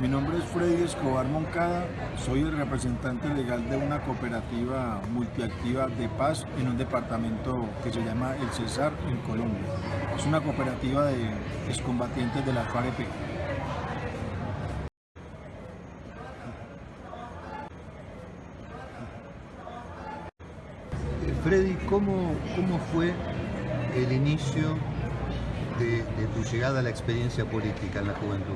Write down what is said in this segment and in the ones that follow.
Mi nombre es Freddy Escobar Moncada, soy el representante legal de una cooperativa multiactiva de paz en un departamento que se llama El Cesar en Colombia. Es una cooperativa de excombatientes de la FARC-EP. Freddy, ¿cómo fue el inicio de tu llegada a la experiencia política en la juventud?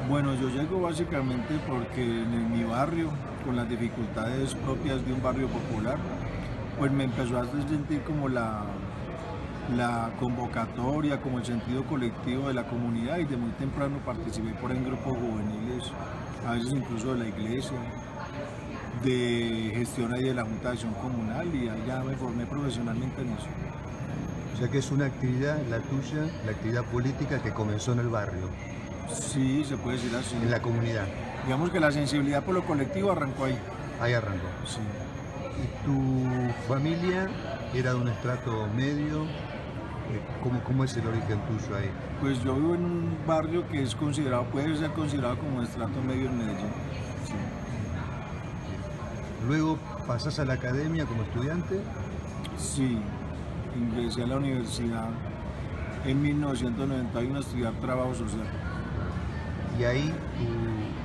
Bueno, yo llego básicamente porque en mi barrio, con las dificultades propias de un barrio popular, pues me empezó a sentir como la convocatoria, como el sentido colectivo de la comunidad, y de muy temprano participé en grupos juveniles, a veces incluso de la iglesia, de gestión ahí de la Junta de Acción Comunal, y allá me formé profesionalmente en eso. O sea que es una actividad, la tuya, la actividad política que comenzó en el barrio, Sí, se puede decir así. en la comunidad. Digamos que la sensibilidad por lo colectivo arrancó ahí. Ahí arrancó. Sí. ¿Y tu familia era de un estrato medio? ¿Cómo es el origen tuyo ahí? Pues yo vivo en un barrio que es considerado, puede ser considerado como estrato medio en Medellín. Sí. Luego pasás a la academia como estudiante. Sí, ingresé a la universidad en 1991 a estudiar trabajo social. Y ahí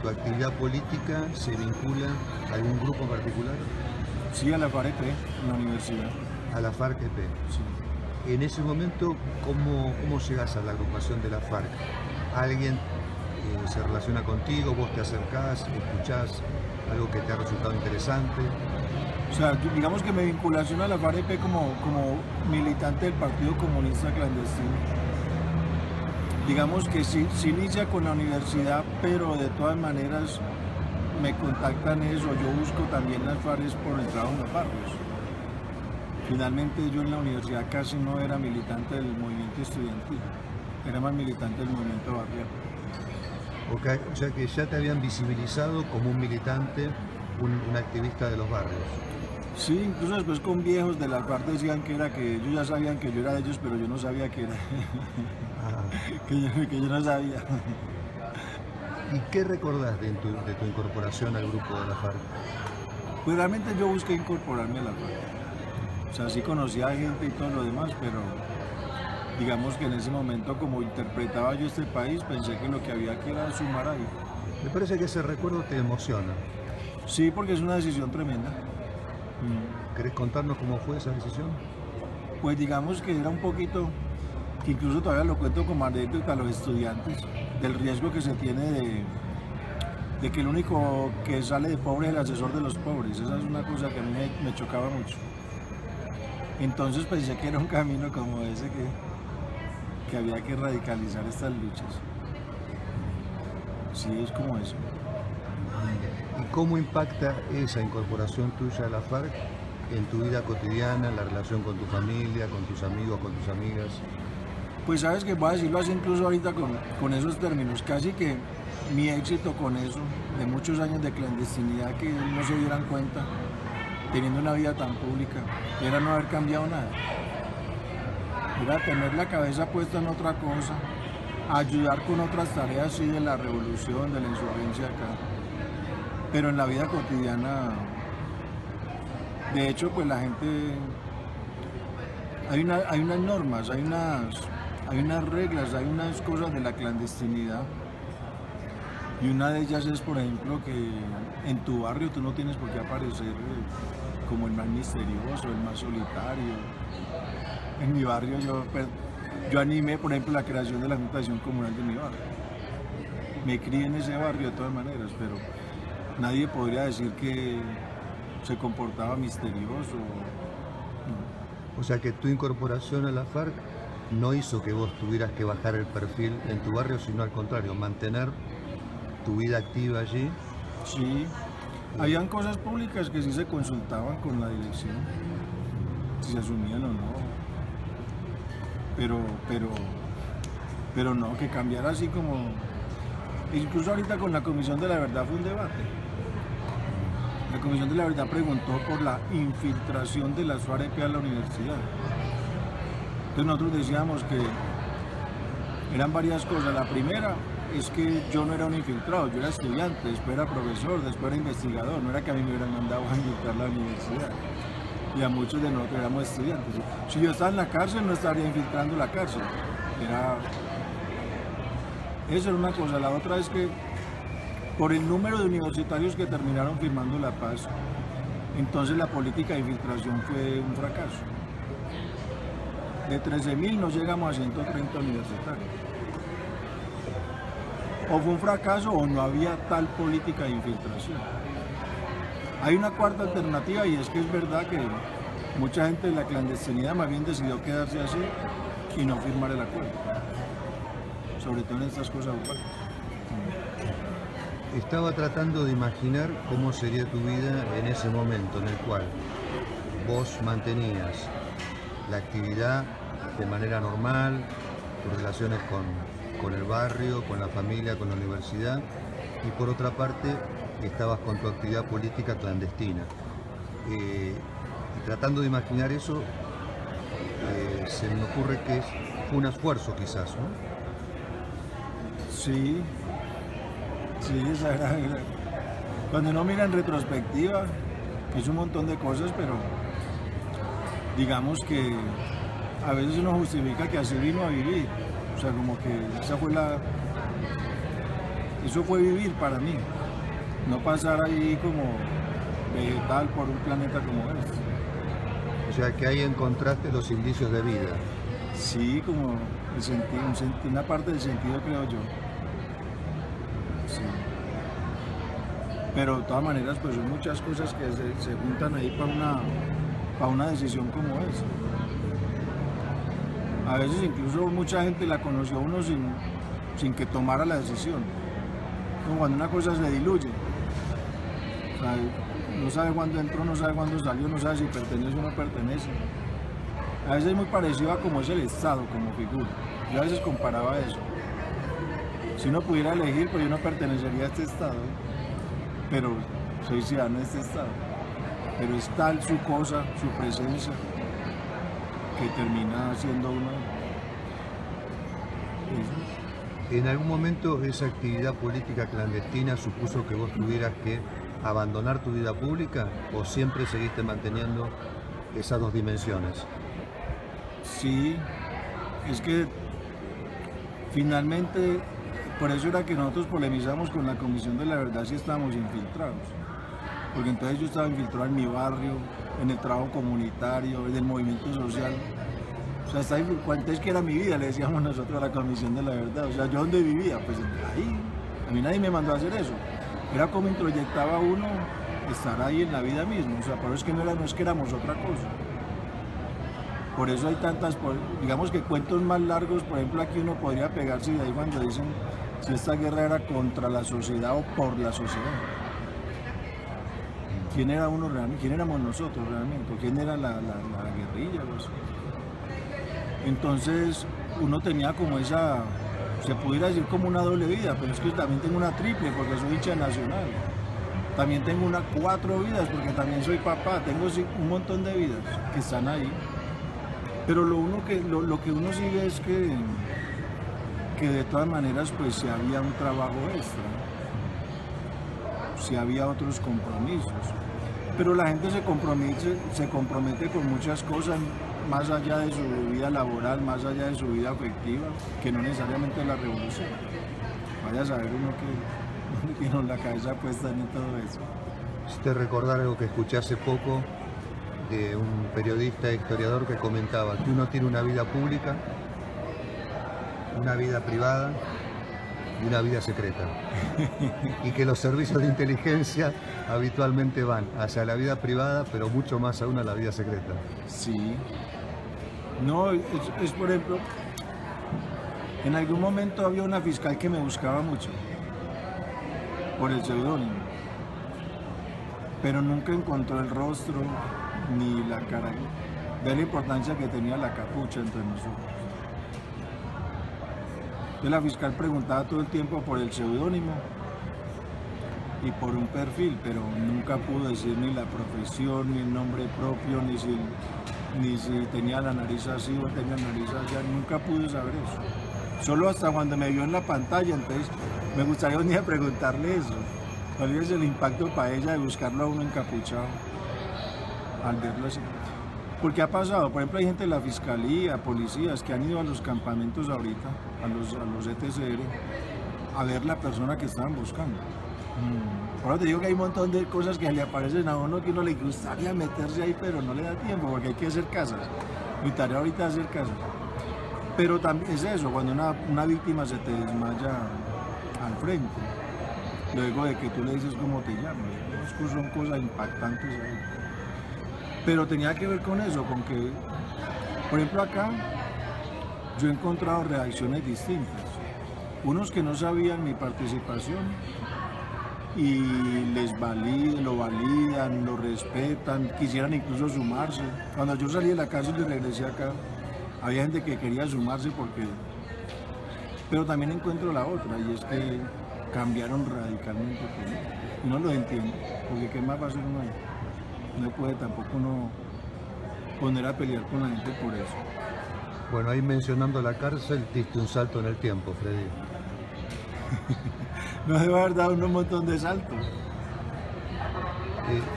tu actividad política se vincula a algún grupo en particular, Sí, a la FARC en la universidad. a la FARC-EP. Sí. En ese momento, ¿cómo llegas a la agrupación de la FARC? ¿Alguien se relaciona contigo, vos te acercás, escuchás algo que te ha resultado interesante? O sea, digamos que mi vinculación a la FARC como militante del Partido Comunista Clandestino. Digamos que sí inicia con la universidad, pero de todas maneras me contactan eso. Yo busco también las FARC por el trabajo en los barrios. Finalmente yo en la universidad casi no era militante del movimiento estudiantil, era más militante del movimiento barrial. O sea que ya te habían visibilizado como un militante, un activista de los barrios. Sí, incluso después con viejos de las FARC decían que ellos ya sabían que yo era de ellos, pero yo no sabía que era, Ah, que yo no sabía. ¿y qué recordás de tu incorporación al grupo de la FARC? Pues realmente yo busqué incorporarme a la FARC. O sea, sí conocía gente y todo lo demás, pero digamos que en ese momento, como interpretaba yo este país, pensé que lo que había que era sumar ahí. Me parece que ese recuerdo te emociona. Sí, porque es una decisión tremenda. ¿Querés contarnos cómo fue esa decisión? Pues digamos que era un poquito, que incluso todavía lo cuento como anécdota a los estudiantes, del riesgo que se tiene de que el único que sale de pobre es el asesor de los pobres. Esa es una cosa que a mí me chocaba mucho. Entonces pensé que era un camino como ese que había que radicalizar estas luchas. Sí, es como eso. ¿Y cómo impacta esa incorporación tuya a la FARC en tu vida cotidiana, en la relación con tu familia, con tus amigos, con tus amigas? Pues sabes que voy a decirlo así incluso ahorita con esos términos, casi que mi éxito con eso, de muchos años de clandestinidad que no se dieran cuenta, teniendo una vida tan pública, era no haber cambiado nada. Era tener la cabeza puesta en otra cosa, ayudar con otras tareas, sí, de la revolución, de la insurgencia acá, pero en la vida cotidiana, de hecho, pues la gente, hay unas normas, hay unas reglas, hay unas cosas de la clandestinidad. Y una de ellas es, por ejemplo, que en tu barrio tú no tienes por qué aparecer como el más misterioso, el más solitario. En mi barrio yo animé, por ejemplo, la creación de la Junta de Acción Comunal de mi barrio. Me crié en ese barrio de todas maneras, pero nadie podría decir que se comportaba misterioso. O sea que tu incorporación a la FARC no hizo que vos tuvieras que bajar el perfil en tu barrio, sino al contrario, mantener tu vida activa allí. Sí, habían cosas públicas que sí se consultaban con la dirección, si se asumían o no. Pero no, que cambiara así como... Incluso ahorita con la Comisión de la Verdad fue un debate. La Comisión de la Verdad preguntó por la infiltración de las FARC a la universidad. Entonces nosotros decíamos que eran varias cosas. La primera, es que yo no era un infiltrado, yo era estudiante, después era profesor, después era investigador, no era que a mí me hubieran mandado a infiltrar la universidad. Y a muchos de nosotros éramos estudiantes. Si yo estaba en la cárcel, no estaría infiltrando la cárcel. Eso era una cosa. La otra es que por el número de universitarios que terminaron firmando la paz, entonces la política de infiltración fue un fracaso. De 13.000 no llegamos a 130 universitarios. O fue un fracaso o no había tal política de infiltración. Hay una cuarta alternativa y es que es verdad que mucha gente de la clandestinidad más bien decidió quedarse así y no firmar el acuerdo. Sobre todo en estas cosas opacas. Estaba tratando de imaginar cómo sería tu vida en ese momento en el cual vos mantenías la actividad de manera normal, tus relaciones con el barrio, con la familia, con la universidad, y por otra parte estabas con tu actividad política clandestina. Y tratando de imaginar eso, se me ocurre que fue un esfuerzo quizás, ¿no? Sí, esa era. Cuando uno mira en retrospectiva, es un montón de cosas, pero digamos que a veces uno justifica que así vino a vivir. O sea, como que eso fue vivir para mí. No pasar ahí como vegetal por un planeta como este. O sea, que ahí encontraste los indicios de vida. Sí, como una parte del sentido, creo yo. Sí. Pero de todas maneras, pues son muchas cosas que se juntan ahí para una decisión como esa. A veces incluso mucha gente la conoció a uno sin que tomara la decisión. Como cuando una cosa se diluye. O sea, no sabe cuándo entró, no sabe cuándo salió, no sabe si pertenece o no pertenece. A veces es muy parecido a cómo es el Estado como figura. Yo a veces comparaba eso. Si uno pudiera elegir, pues yo no pertenecería a este Estado, pero soy ciudadano de este Estado. Pero es tal su cosa, su presencia, que termina siendo uno. ¿En algún momento esa actividad política clandestina supuso que vos tuvieras que abandonar tu vida pública o siempre seguiste manteniendo esas dos dimensiones? Sí, es que finalmente, por eso era que nosotros polemizamos con la Comisión de la Verdad si estábamos infiltrados. Porque entonces yo estaba infiltrado en mi barrio, en el trabajo comunitario, en el movimiento social. O sea, entonces que era mi vida, le decíamos nosotros a la Comisión de la Verdad. O sea, ¿yo dónde vivía? Pues ahí. A mí nadie me mandó a hacer eso. Era como introyectaba uno estar ahí en la vida misma. O sea, pero es que no es que éramos otra cosa. Por eso hay tantas, digamos que cuentos más largos, por ejemplo, aquí uno podría pegarse de ahí cuando dicen si esta guerra era contra la sociedad o por la sociedad. ¿Quién era uno realmente? ¿Quién éramos nosotros realmente? ¿Quién era la guerrilla? Pues? Entonces uno tenía como esa, se pudiera decir como una doble vida, pero es que también tengo una triple porque soy hincha nacional. También tengo 4 vidas porque también soy papá, tengo un montón de vidas que están ahí. Pero lo que uno sí ve es que de todas maneras pues si había un trabajo extra, si había otros compromisos. Pero la gente se compromete con muchas cosas más allá de su vida laboral, más allá de su vida afectiva, que no necesariamente la revolución. Vaya a saber uno que tiene la cabeza puesta en todo eso. Te recordar algo que escuché hace poco de un periodista e historiador que comentaba que uno tiene una vida pública, una vida privada y una vida secreta. Y que los servicios de inteligencia habitualmente van hacia la vida privada, pero mucho más aún a la vida secreta. Sí. No, es por ejemplo, en algún momento había una fiscal que me buscaba mucho por el seudónimo, pero nunca encontró el rostro ni la cara de la importancia que tenía la capucha entre nosotros. Entonces la fiscal preguntaba todo el tiempo por el seudónimo y por un perfil, pero nunca pudo decir ni la profesión, ni el nombre propio, ni si tenía la nariz así o tenía la nariz allá, nunca pude saber eso. Solo hasta cuando me vio en la pantalla, entonces me gustaría un día preguntarle eso. ¿Cuál es el impacto para ella de buscarlo a uno encapuchado al verlo así? Porque ha pasado, por ejemplo, hay gente de la fiscalía, policías que han ido a los campamentos ahorita, a los ETCR, a ver la persona que estaban buscando. Ahora te digo que hay un montón de cosas que le aparecen a uno que uno le gustaría meterse ahí, pero no le da tiempo porque hay que hacer casas. Mi tarea ahorita es hacer casas. Pero también es eso, cuando una víctima se te desmaya al frente, luego de que tú le dices cómo te llamas, son cosas impactantes ahí. Pero tenía que ver con eso, con que, por ejemplo, acá yo he encontrado reacciones distintas. Unos que no sabían mi participación y lo validan, lo respetan, quisieran incluso sumarse. Cuando yo salí de la cárcel y regresé acá, había gente que quería sumarse porque... Pero también encuentro la otra, y es que cambiaron radicalmente conmigo. Y no lo entiendo, porque ¿qué más va a hacer uno ahí? No puede tampoco uno poner a pelear con la gente por eso. Bueno, ahí mencionando la cárcel, diste un salto en el tiempo, Freddy. No debe haber dado un montón de saltos.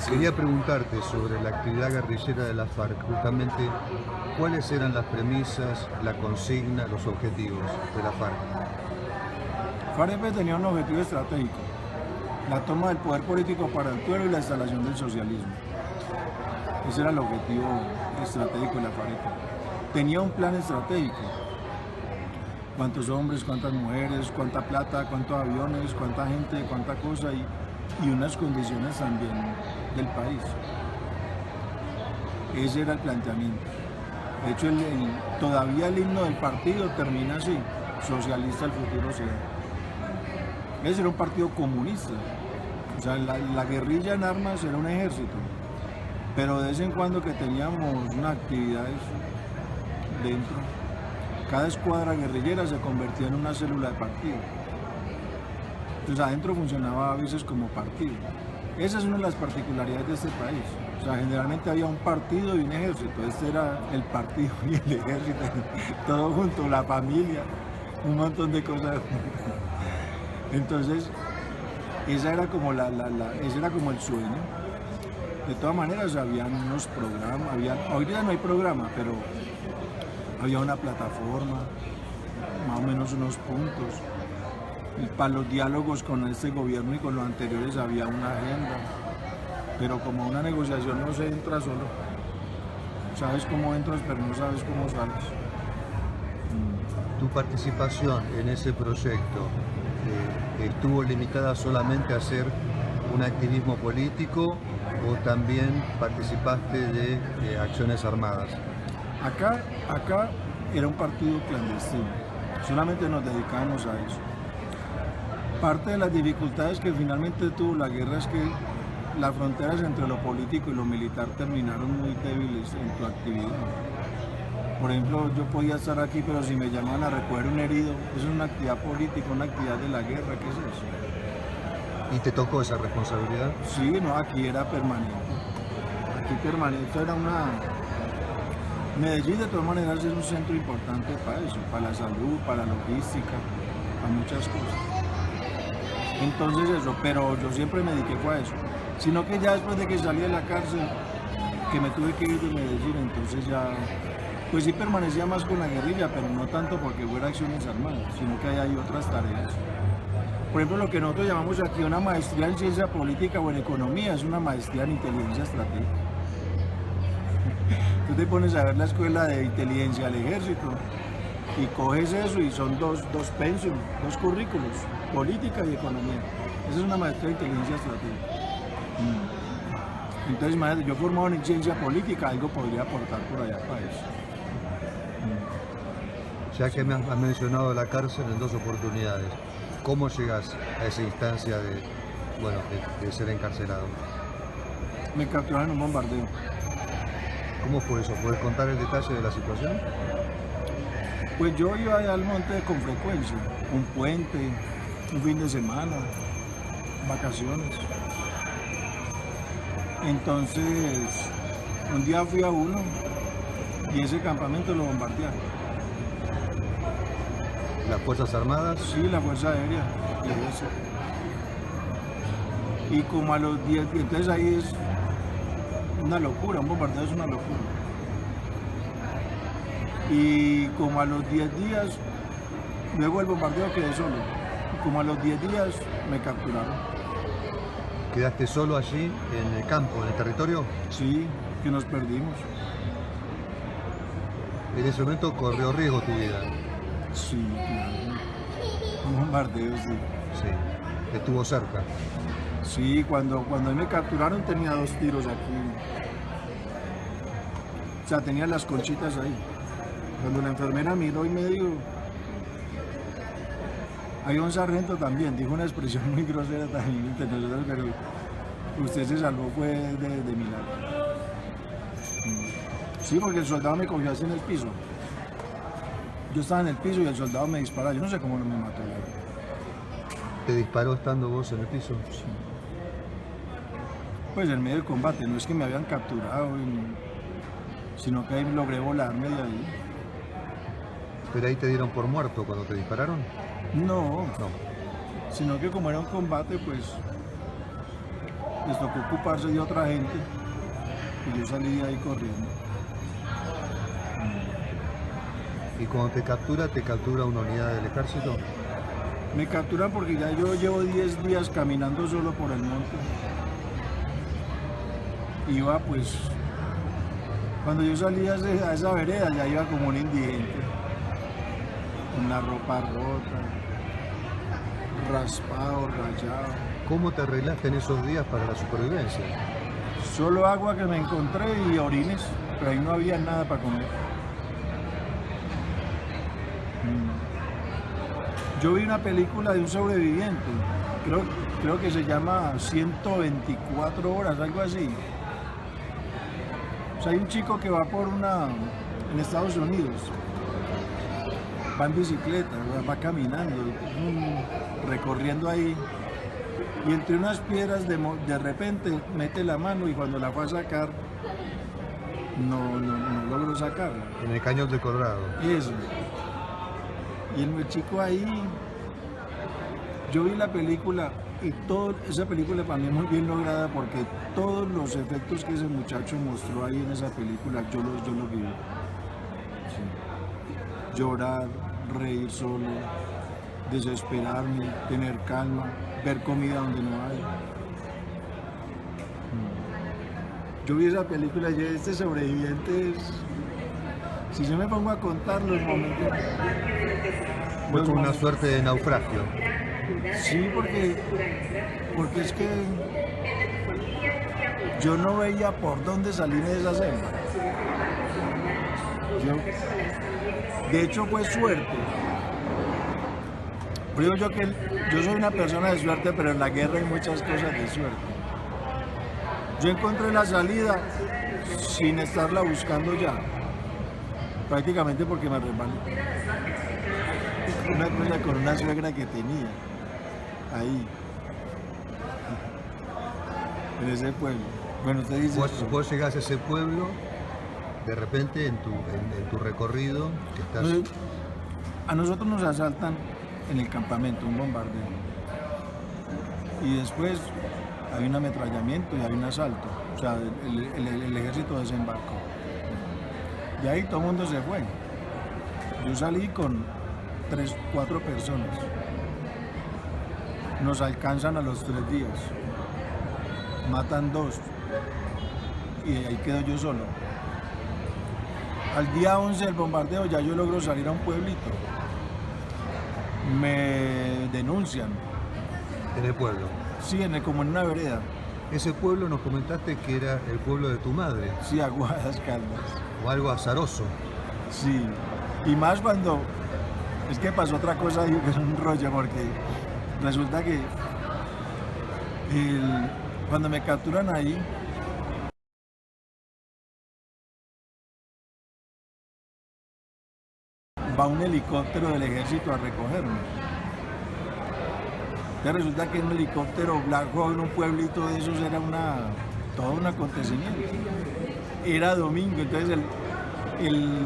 Quería preguntarte sobre la actividad guerrillera de la FARC, justamente cuáles eran las premisas, la consigna, los objetivos de la FARC. FARC tenía un objetivo estratégico, la toma del poder político para el pueblo y la instalación del socialismo. Ese era el objetivo estratégico de la FARC. Tenía un plan estratégico. Cuántos hombres, cuántas mujeres, cuánta plata, cuántos aviones, cuánta gente, cuánta cosa y unas condiciones también del país. Ese era el planteamiento. De hecho, todavía el himno del partido termina así: socialista el futuro será. Ese era un partido comunista. O sea, la guerrilla en armas era un ejército. Pero de vez en cuando que teníamos unas actividades dentro, cada escuadra guerrillera se convertía en una célula de partido. Entonces adentro funcionaba a veces como partido. Esa es una de las particularidades de este país. O sea, generalmente había un partido y un ejército. Este era el partido y el ejército, todo junto, la familia, un montón de cosas. Entonces, ese era como el sueño. De todas maneras, habían unos programas, hoy día no hay programa, pero había una plataforma, más o menos unos puntos. Y para los diálogos con este gobierno y con los anteriores había una agenda, pero como una negociación no se entra solo. Sabes cómo entras, pero no sabes cómo sales. ¿Tu participación en ese proyecto estuvo limitada solamente a hacer un activismo político o también participaste de acciones armadas? Acá era un partido clandestino, solamente nos dedicábamos a eso. Parte de las dificultades que finalmente tuvo la guerra es que las fronteras entre lo político y lo militar terminaron muy débiles en tu actividad. Por ejemplo, yo podía estar aquí, pero si me llamaban a recoger un herido, eso es una actividad política, una actividad de la guerra, ¿qué es eso? ¿Y te tocó esa responsabilidad? Sí, no, aquí era permanente. Aquí permanente era una... Medellín de todas maneras es un centro importante para eso, para la salud, para la logística, para muchas cosas. Entonces eso, pero yo siempre me dediqué a eso. Sino que ya después de que salí de la cárcel, que me tuve que ir de Medellín, entonces ya... Pues sí permanecía más con la guerrilla, pero no tanto porque fuera acciones armadas, sino que hay otras tareas. Por ejemplo, lo que nosotros llamamos aquí una maestría en ciencia política o en economía, es una maestría en inteligencia estratégica. Tú te pones a ver la escuela de inteligencia del ejército y coges eso y son dos pensum, dos currículos, política y economía. Esa es una maestría de inteligencia estratégica. Entonces, imagínate, yo formado en ciencia política, algo podría aportar por allá para eso. Ya que me has mencionado la cárcel en dos oportunidades, ¿cómo llegas a esa instancia de ser encarcelado? Me capturaron en un bombardeo. ¿Cómo fue eso? ¿Puedes contar el detalle de la situación? Pues yo iba allá al monte con frecuencia, un puente, un fin de semana, vacaciones. Entonces, un día fui a uno y ese campamento lo bombardearon. las Fuerzas Armadas. Sí, la Fuerza Aérea. Eso. Y como a los 10 días, entonces ahí es una locura, un bombardeo es una locura. Y como a los 10 días, luego del bombardeo quedé solo. Y como a los 10 días me capturaron. ¿Quedaste solo allí en el campo, en el territorio? Sí, que nos perdimos. En ese momento corrió riesgo tu vida. Sí, claro. Un bombardeo, sí. Sí, estuvo cerca. Sí, cuando me capturaron tenía 2 tiros aquí. O sea, tenía las conchitas ahí. Cuando la enfermera miró y me dijo, hay un sargento también, dijo una expresión muy grosera también entre nosotros, pero usted se salvó fue de milagro. Sí, porque el soldado me cogió así en el piso. Yo estaba en el piso y el soldado me disparaba, yo no sé cómo no me mató. ¿Te disparó estando vos en el piso? Sí. Pues en medio del combate, no es que me habían capturado, sino que ahí logré volarme de ahí. ¿Pero ahí te dieron por muerto cuando te dispararon? No, No. sino que como era un combate, pues les tocó ocuparse de otra gente y yo salí de ahí corriendo. ¿Y cuando te captura una unidad del ejército? Me capturan porque ya yo llevo 10 días caminando solo por el monte. Iba pues, cuando yo salía a esa vereda ya iba como un indigente, con la ropa rota, raspado, rayado. ¿Cómo te arreglaste en esos días para la supervivencia? Solo agua que me encontré y orines, pero ahí no había nada para comer. Yo vi una película de un sobreviviente, creo que se llama 124 horas, algo así. O sea, hay un chico que va en Estados Unidos, va en bicicleta, va caminando, recorriendo ahí, y entre unas piedras de repente mete la mano y cuando la fue a sacar, no logró sacarla. En el Cañón de Colorado. Eso. Y el chico ahí, yo vi la película y esa película para mí es muy bien lograda porque todos los efectos que ese muchacho mostró ahí en esa película, yo los viví. Sí. Llorar, reír solo, desesperarme, tener calma, ver comida donde no hay. Yo vi esa película y este sobreviviente es... Si yo me pongo a contar los momentos... Fue como una suerte de naufragio. Sí, porque es que yo no veía por dónde salirme de esa selva. De hecho fue suerte. Creo yo que yo soy una persona de suerte, pero en la guerra hay muchas cosas de suerte. Yo encontré la salida sin estarla buscando ya, prácticamente porque me resbalé. Una cosa con una suegra que tenía ahí, en ese pueblo. Bueno, usted dice... Vos llegás a ese pueblo, de repente en tu recorrido, que estás... A nosotros nos asaltan en el campamento, un bombardeo. Y después hay un ametrallamiento y hay un asalto. O sea, el ejército desembarcó. Y ahí todo el mundo se fue. Yo salí con 3, 4 personas. Nos alcanzan a los 3 días. Matan 2. Y ahí quedo yo solo. Al día 11 del bombardeo ya yo logro salir a un pueblito. Me denuncian. En el pueblo. Sí, como en una vereda. Ese pueblo nos comentaste que era el pueblo de tu madre. Sí, Aguadas Caldas. O algo azaroso. Sí. Y más cuando... Es que pasó otra cosa ahí que es un rollo, porque resulta que cuando me capturan ahí, va un helicóptero del ejército a recogerme. Entonces resulta que un helicóptero blanco en un pueblito de esos era todo un acontecimiento. Era domingo, entonces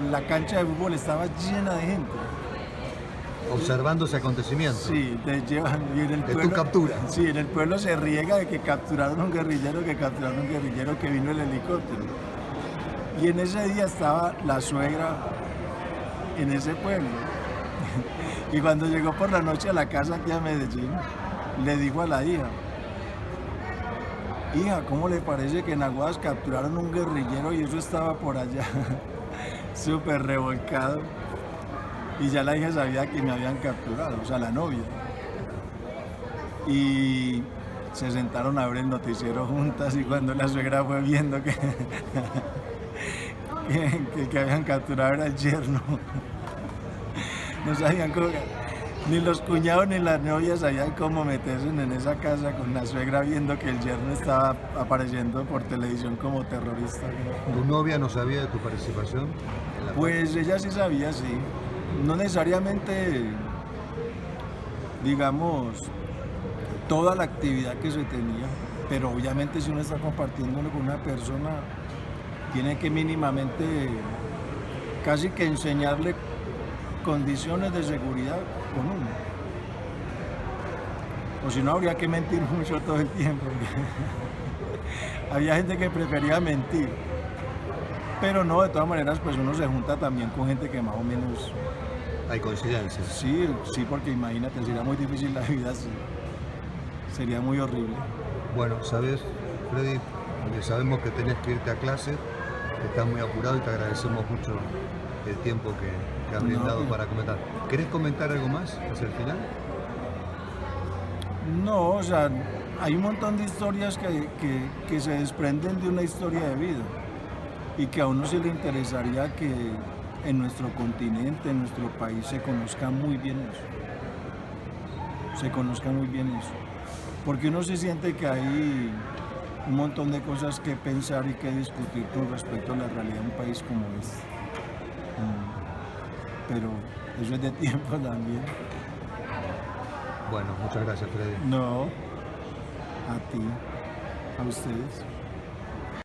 la cancha de fútbol estaba llena de gente. observando ese acontecimiento. Sí, te llevan y en el De tu pueblo. captura. Sí, en el pueblo se riega de que capturaron un guerrillero, que vino el helicóptero. Y en ese día estaba la suegra en ese pueblo. Y cuando llegó por la noche a la casa aquí a Medellín, le dijo a la hija, hija, ¿cómo le parece que en Aguadas capturaron un guerrillero y eso estaba por allá? Súper revolcado. Y ya la hija sabía que me habían capturado, o sea, la novia. Y se sentaron a ver el noticiero juntas y cuando la suegra fue viendo que, que habían capturado era el yerno. No sabían cómo, ni los cuñados ni las novias sabían cómo meterse en esa casa con la suegra viendo que el yerno estaba apareciendo por televisión como terrorista. ¿Tu novia no sabía de tu participación? En la Pues ella sí sabía, sí. No necesariamente, digamos, toda la actividad que se tenía, pero obviamente si uno está compartiéndolo con una persona, tiene que mínimamente casi que enseñarle condiciones de seguridad con uno. O si no, habría que mentir mucho todo el tiempo. Había gente que prefería mentir. Pero no, de todas maneras, pues uno se junta también con gente que más o menos... Hay coincidencias. Sí, sí, porque imagínate, sería muy difícil la vida así. Sería muy horrible. Bueno, sabes, Freddy, sabemos que tenés que irte a clase, que estás muy apurado y te agradecemos mucho el tiempo que has brindado pues. para comentar. ¿Querés comentar algo más hacia el final? No, o sea, hay un montón de historias que se desprenden de una historia de vida y que a uno sí le interesaría que en nuestro continente, en nuestro país, se conozca muy bien eso. Se conozca muy bien eso. Porque uno se siente que hay un montón de cosas que pensar y que discutir con respecto a la realidad de un país como este. Pero eso es de tiempo también. Bueno, muchas gracias, Freddy. No, a ti, a ustedes.